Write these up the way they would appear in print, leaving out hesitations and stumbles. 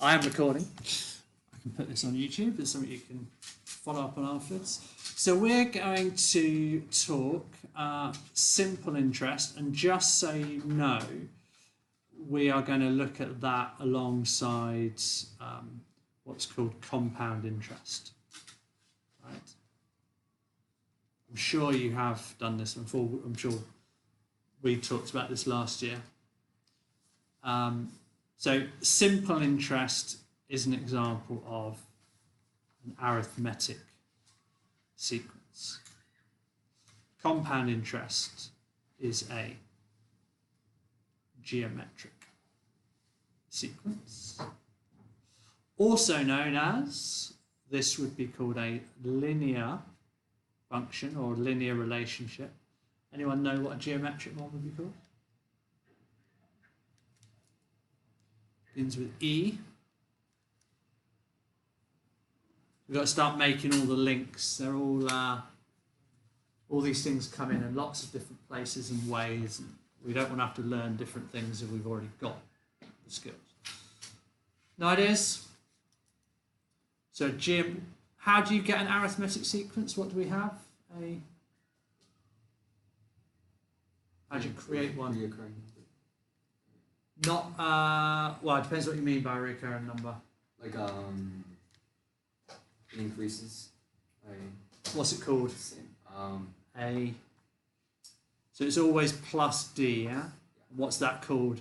I am recording. I can put this on YouTube. It's something you can follow up on afterwards. So we're going to talk simple interest, and just so you know, we are going to look at that alongside what's called compound interest. Right? I'm sure you have done this before. I'm sure we talked about this last year. So simple interest is an example of an arithmetic sequence. Compound interest is a geometric sequence. Also known as, this would be called a linear function or linear relationship. Anyone know what a geometric one would be called? Begins with E. We've got to start making all the links. They're all these things come in lots of different places and ways. And we don't want to have to learn different things if we've already got the skills. No ideas? So Jim, how do you get an arithmetic sequence? What do we have? How do you create one? Reoccurring. Not well, it depends what you mean by recurring number. Like it increases. What's it called? Same. So it's always plus D, yeah? What's that called?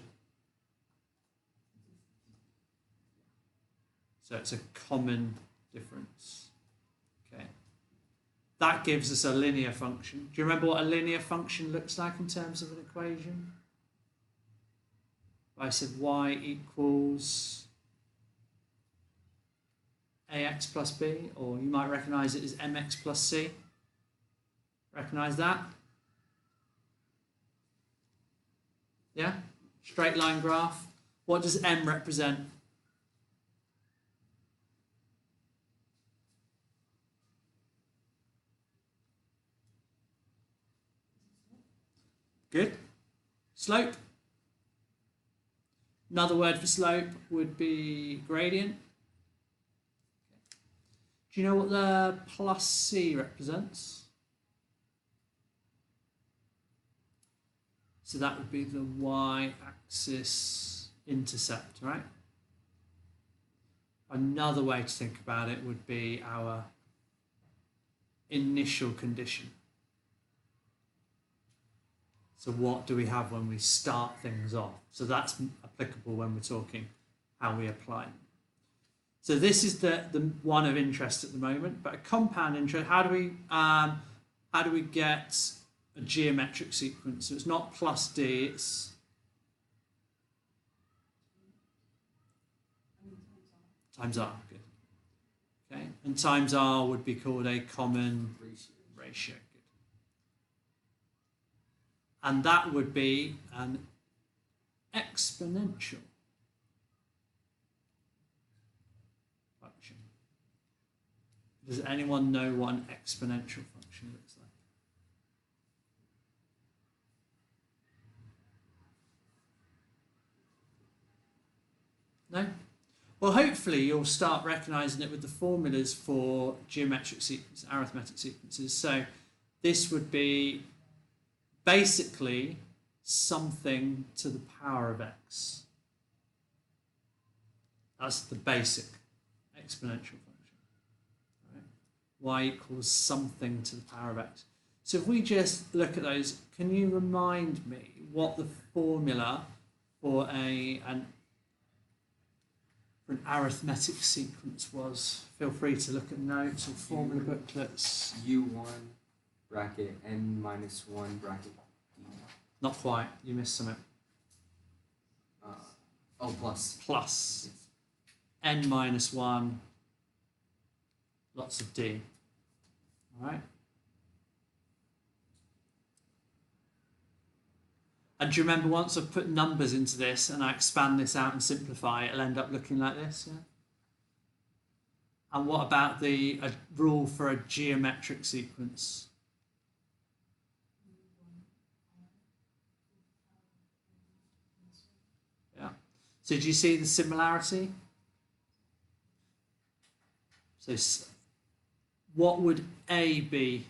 So it's a common difference. Okay. That gives us a linear function. Do you remember what a linear function looks like in terms of an equation? I said y equals ax plus b, or you might recognise it as mx plus c. Recognise that? Yeah? Straight line graph. What does m represent? Good. Slope. Another word for slope would be gradient. Do you know what the plus c represents? So that would be the y-axis intercept, right? Another way to think about it would be our initial condition. So what do we have when we start things off? So that's applicable when we're talking how we apply them. So this is the one of interest at the moment, but a compound interest, how do we get a geometric sequence? So it's not plus D, it's times R, good. Okay, and times R would be called a common ratio. And that would be an exponential function. Does anyone know what an exponential function looks like? No? Well, hopefully you'll start recognising it with the formulas for geometric sequences, arithmetic sequences. So this would be basically something to the power of x. That's the basic exponential function. Right? Y equals something to the power of x. So if we just look at those, can you remind me what the formula for an arithmetic sequence was? Feel free to look at notes or formula booklets. U1 bracket n minus 1 bracket d. Not quite. You missed something. Plus. Plus. Yes. N minus 1. Lots of d. All right. And do you remember once I've put numbers into this and I expand this out and simplify, it'll end up looking like this, yeah? And what about a rule for a geometric sequence? Yeah. So do you see the similarity? So what would A be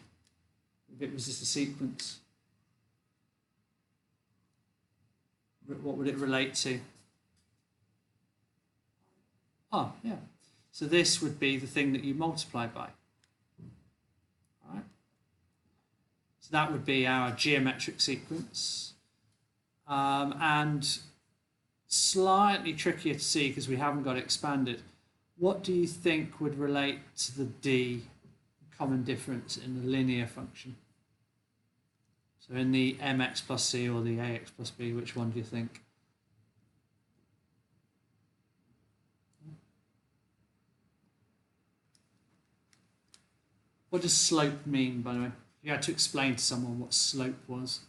if it was just a sequence? What would it relate to? Oh, yeah. So this would be the thing that you multiply by. All right. So that would be our geometric sequence. And slightly trickier to see because we haven't got it expanded. What do you think would relate to the D common difference in the linear function? So in the mx plus c or the ax plus b, which one do you think? What does slope mean, by the way? If you had to explain to someone what slope was.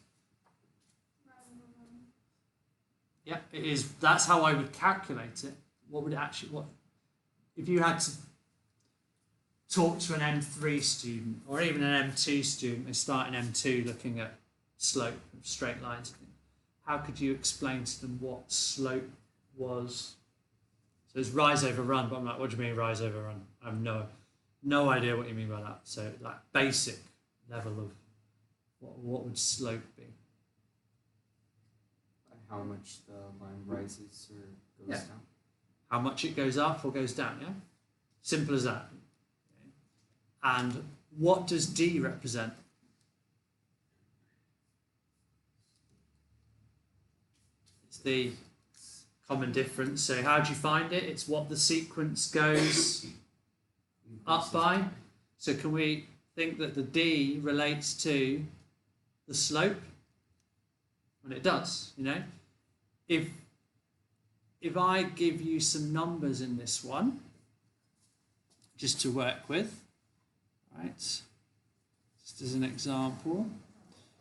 Yeah, it is. That's how I would calculate it. What would it actually, what, if you had to talk to an M3 student or even an M2 student, they start in M2 looking at slope of straight lines, how could you explain to them what slope was? So it's rise over run, but I'm like, what do you mean rise over run? I have no idea what you mean by that. So like basic level of what would slope be? How much the line rises or goes down. How much it goes up or goes down, yeah? Simple as that. Okay. And what does D represent? It's the common difference. So how do you find it? It's what the sequence goes up by. So can we think that the D relates to the slope? And it does, you know. If I give you some numbers in this one, just to work with, right? Just as an example.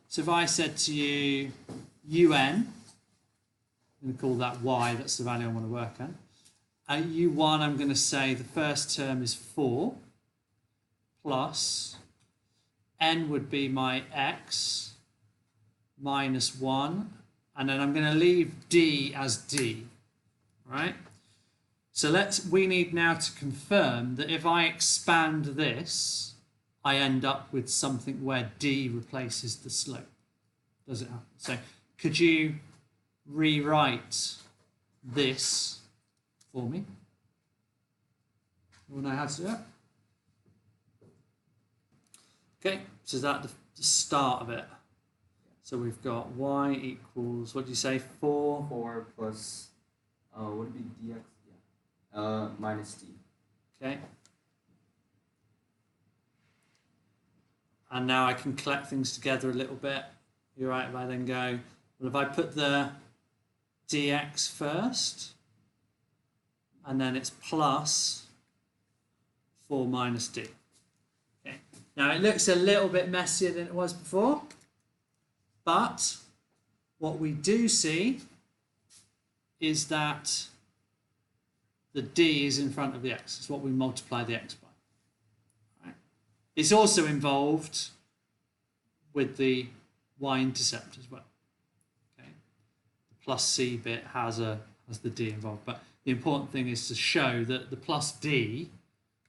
So if I said to you, UN, I'm going to call that Y, that's the value I want to work on. At U1, I'm going to say the first term is 4 plus N would be my X minus 1, and then I'm going to leave D as D, right? So we need now to confirm that if I expand this, I end up with something where D replaces the slope. Does it happen? So could you rewrite this for me? You want to know how to do it? Okay, so that's the start of it. So we've got y equals, what do you say, 4? 4 plus, what would be dx? Yeah. Minus d. Okay. And now I can collect things together a little bit. You're right if I then go, well, if I put the dx first, and then it's plus 4 minus d. Okay. Now it looks a little bit messier than it was before. But what we do see is that the D is in front of the X. It's what we multiply the X by. Right? It's also involved with the y-intercept as well. Okay? The plus C bit has the D involved. But the important thing is to show that the plus D,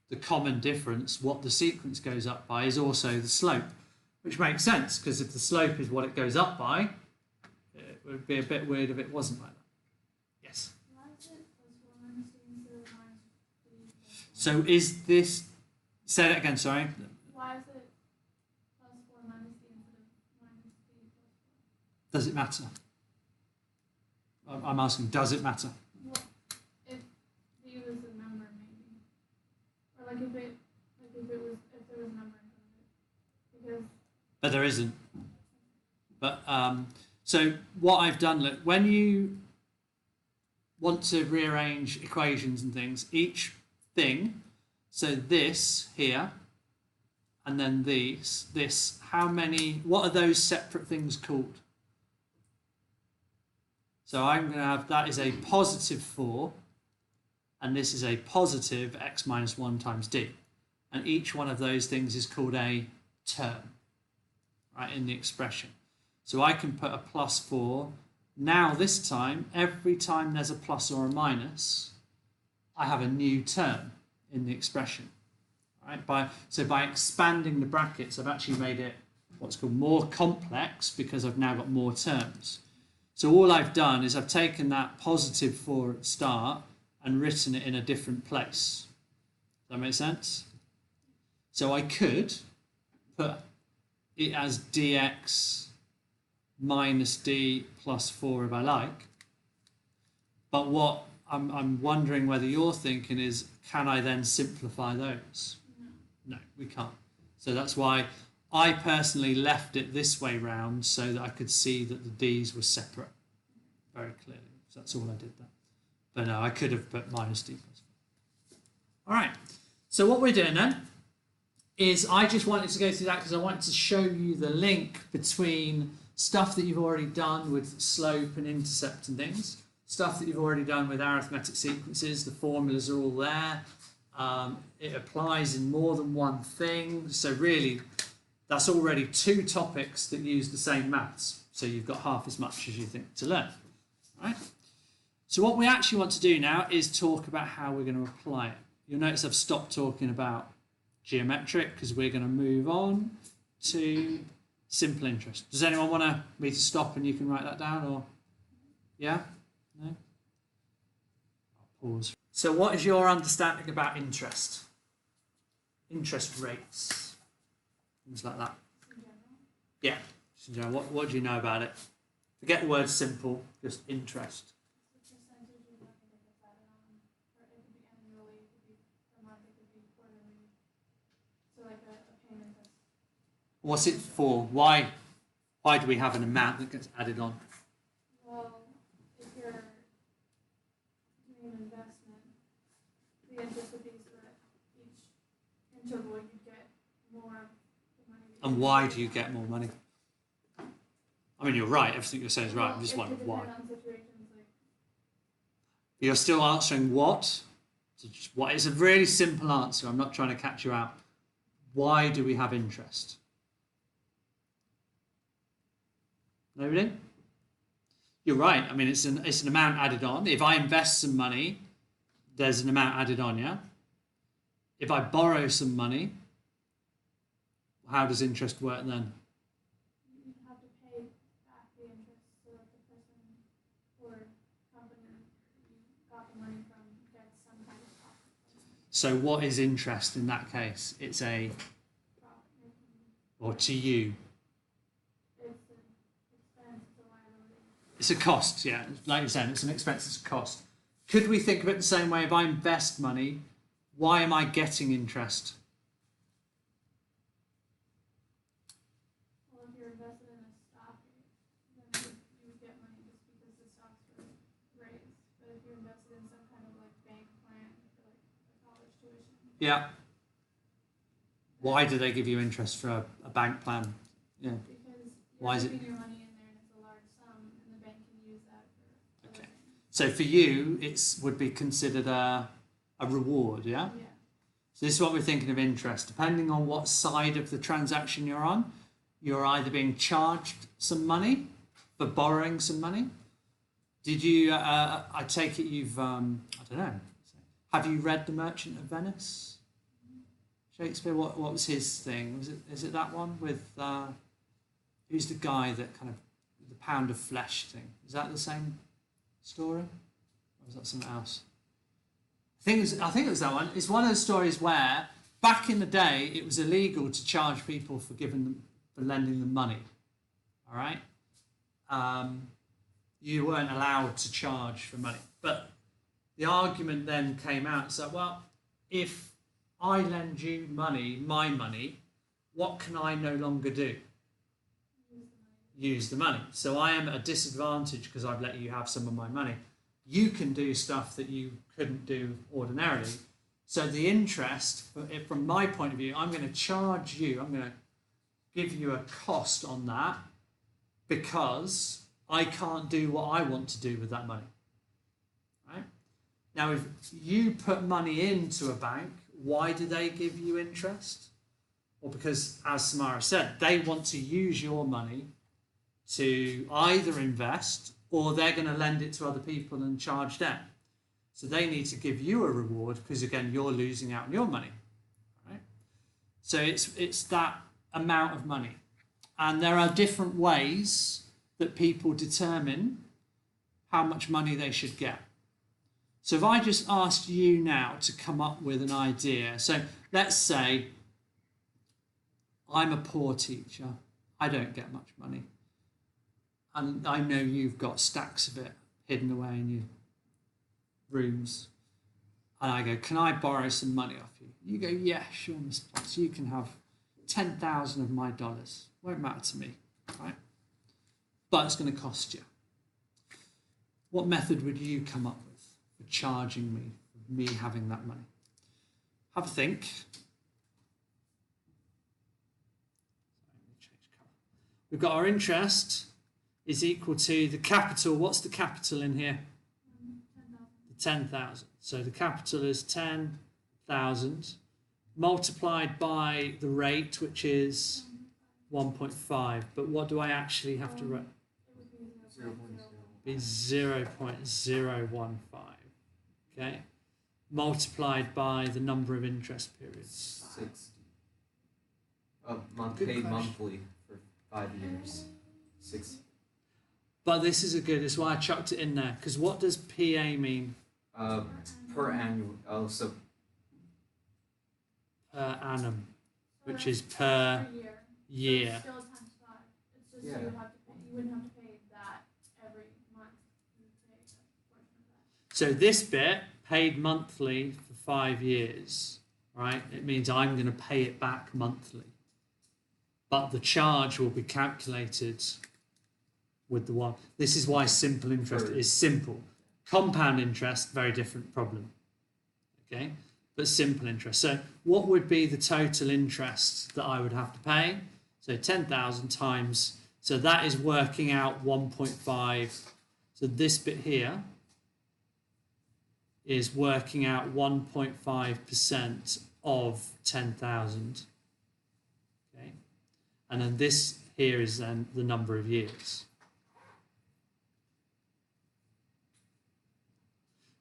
the common difference, what the sequence goes up by, is also the slope. Which makes sense, because if the slope is what it goes up by, it would be a bit weird if it wasn't like that. Yes? Why is it plus 4 minus d instead of minus 3? So is this... Say that again, sorry. Why is it plus 4 minus d instead of minus 3 plus 4? Does it matter? I'm asking, does it matter? Well, if d was a number, maybe. Or like if there was a number in front of it. Because... But there isn't. But so what I've done, look, when you want to rearrange equations and things, each thing, so this here, and then this, how many, what are those separate things called? So I'm going to have, that is a positive 4, and this is a positive x minus 1 times d. And each one of those things is called a term. Right, in the expression. So I can put a plus 4. Now this time, every time there's a plus or a minus, I have a new term in the expression. Right? By expanding the brackets, I've actually made it what's called more complex because I've now got more terms. So all I've done is I've taken that positive 4 at the start and written it in a different place. Does that make sense? So I could put it as dx minus d plus 4 if I like. But what I'm wondering whether you're thinking is, can I then simplify those? No, we can't. So that's why I personally left it this way round so that I could see that the d's were separate very clearly. So that's all I did there. But no, I could have put minus d plus 4. All right. So what we're doing then is I just wanted to go through that because I wanted to show you the link between stuff that you've already done with slope and intercept and things, stuff that you've already done with arithmetic sequences. The formulas are all there. It applies in more than one thing. So really, that's already 2 topics that use the same maths. So you've got half as much as you think to learn. Right? So what we actually want to do now is talk about how we're going to apply it. You'll notice I've stopped talking about geometric because we're going to move on to simple interest. Does anyone want me to stop and you can write that down, or yeah? No? I'll pause. So what is your understanding about interest? Interest rates, things like that. Yeah. So, what do you know about it? Forget the word simple, just interest. What's it for? Why do we have an amount that gets added on? Well, if you're doing an investment, the interest would be so that each interval you get more of the money. And why do you get more money? I mean, you're right. Everything you're saying is right. I'm just wondering why. You're still answering what? What? It's a really simple answer. I'm not trying to catch you out. Why do we have interest? Nobody? You're right. I mean, it's an amount added on. If I invest some money, there's an amount added on, yeah? If I borrow some money, how does interest work then? You have to pay back the interest so that the person or company you got the money from gets some kind of profit. So what is interest in that case? It's a, or to you? It's a cost, yeah. Like you're saying, it's an expense, it's a cost. Could we think of it the same way? If I invest money, why am I getting interest? Well, if you're invested in a stock, then you would get money just because the stocks were raised. But if you're invested in some kind of like bank plan for like a college tuition. Yeah. Why do they give you interest for a bank plan? Yeah. Because why is you're it? putting your money in there and it's a large sum, and the bank can use that for Okay. So for you, it's would be considered a reward, yeah? Yeah. So this is what we're thinking of interest. Depending on what side of the transaction you're on, you're either being charged some money for borrowing some money. Did you, I take it you've, I don't know, have you read The Merchant of Venice? Shakespeare, what was his thing? Is it that one with, who's the guy that kind of, the pound of flesh thing? Is that the same story? Or is that something else? I think it was that one. It's one of the stories where back in the day it was illegal to charge people for lending them money. All right, you weren't allowed to charge for money. But the argument then came out. So, well, if I lend you money, my money, what can I no longer do? Use the money. So I am at a disadvantage because I've let you have some of my money. You can do stuff that you couldn't do ordinarily. So the interest, from my point of view, I'm going to charge you, I'm going to give you a cost on that because I can't do what I want to do with that money. Right? Now, if you put money into a bank, why do they give you interest? Well, because, as Samara said, they want to use your money to either invest or they're going to lend it to other people and charge them. So they need to give you a reward because, again, you're losing out on your money. Right? So it's that amount of money. And there are different ways that people determine how much money they should get. So if I just asked you now to come up with an idea. So let's say I'm a poor teacher. I don't get much money. And I know you've got stacks of it hidden away in your rooms. And I go, can I borrow some money off you? You go, yeah, sure, Mr. Potts. You can have 10,000 of my dollars. Won't matter to me, right? But it's going to cost you. What method would you come up with for charging me, for me having that money? Have a think. We've got our interest is equal to the capital. What's the capital in here? 10,000. So the capital is 10,000 multiplied by the rate, which is 1.5. But what do I actually have to write? Be 0.015. Okay. Multiplied by the number of interest periods. 60. Good Paid question. monthly for 5 years. 60. But this is that's why I chucked it in there. Because what does PA mean? Per annual. Oh, so Per annum, So which that's is per year. year. It's still times 5. It's just Yeah. you have to pay. You wouldn't have to pay that every month. You would pay a portion of that. So this bit, paid monthly for 5 years, right? It means I'm going to pay it back monthly. But the charge will be calculated with the one. This is why simple interest is simple. Compound interest, very different problem. Okay? But simple interest. So what would be the total interest that I would have to pay? So 10,000 times, so that is working out 1.5. So this bit here is working out 1.5% of 10,000. Okay? And then this here is then the number of years.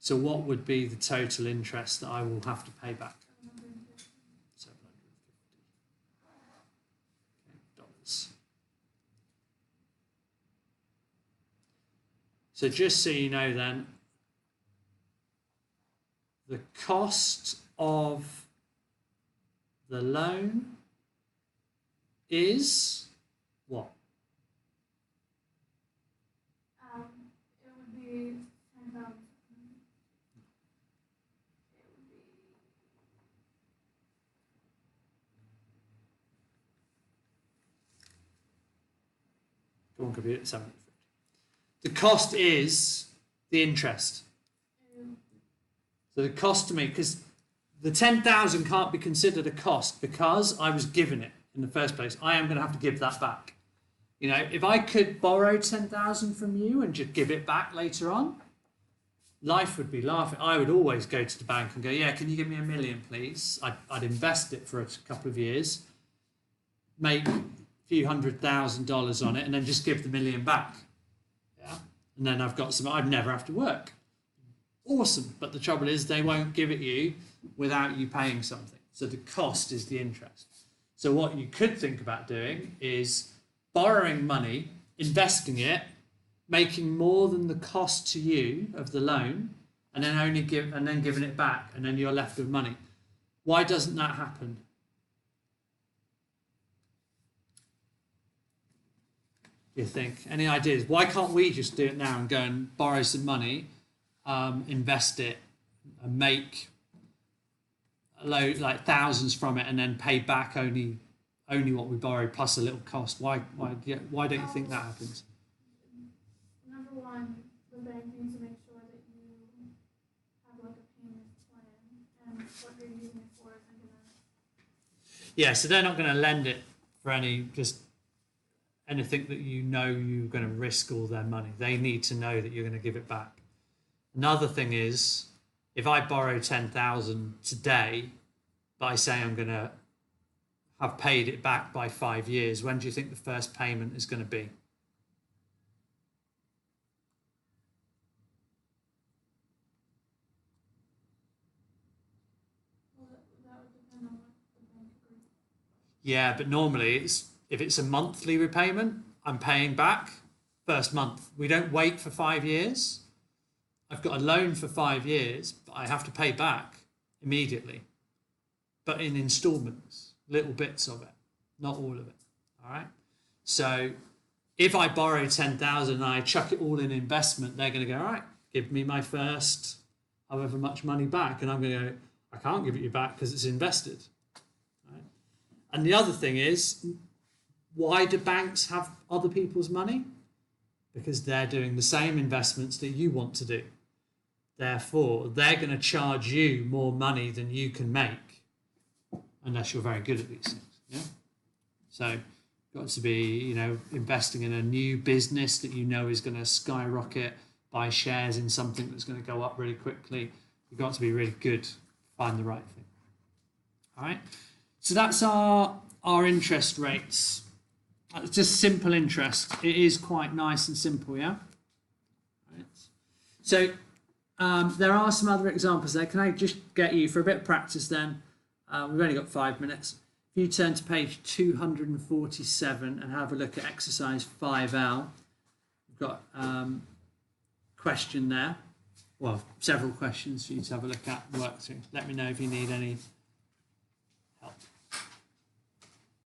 So what would be the total interest that I will have to pay back? 750 dollars. So just so you know then, the cost of the loan is what? It would be 10,000. Go on, computer, 750. The cost is the interest. So the cost to me, because the 10,000 can't be considered a cost because I was given it in the first place. I am going to have to give that back. You know, if I could borrow 10,000 from you and just give it back later on, life would be laughing. I would always go to the bank and go, yeah, can you give me $1 million, please? I'd invest it for a couple of years, make a few $100,000 on it, and then just give the $1 million back. Yeah, and then I've got some. I'd never have to work. Awesome, but the trouble is they won't give it you without you paying something. So the cost is the interest. So what you could think about doing is borrowing money, investing it, making more than the cost to you of the loan, and then giving it back, and then you're left with money. Why doesn't that happen? You think? Any ideas? Why can't we just do it now and go and borrow some money, invest it, and make a load, like thousands from it, and then pay back only what we borrowed plus a little cost? Why don't you think that happens? Number one, the bank needs to make sure that you have like a payment plan and what you're using it for isn't gonna. Yeah, so they're not going to lend it for anything that you know you're going to risk all their money. They need to know that you're going to give it back. Another thing is, if I borrow 10,000 today, but I say I'm going to have paid it back by 5 years, when do you think the first payment is going to be? Well, that would depend on what the bank agrees. Yeah, but normally if it's a monthly repayment, I'm paying back first month. We don't wait for 5 years. I've got a loan for 5 years, but I have to pay back immediately, but in installments, little bits of it, not all of it. All right. So if I borrow 10,000 and I chuck it all in investment, they're going to go, all right, give me my first however much money back. And I'm going to go, I can't give it you back because it's invested. Right? And the other thing is, why do banks have other people's money? Because they're doing the same investments that you want to do. Therefore, they're going to charge you more money than you can make, unless you're very good at these things. Yeah. So, got to be, investing in a new business that you know is going to skyrocket. Buy shares in something that's going to go up really quickly. You've got to be really good. Find the right thing. All right. So that's our interest rates. It's just simple interest. It is quite nice and simple, yeah. Right. So there are some other examples there. Can I just get you for a bit of practice then? We've only got 5 minutes. If you turn to page 247 and have a look at exercise 5L, we've got question there. Well, several questions for you to have a look at and work through. Let me know if you need any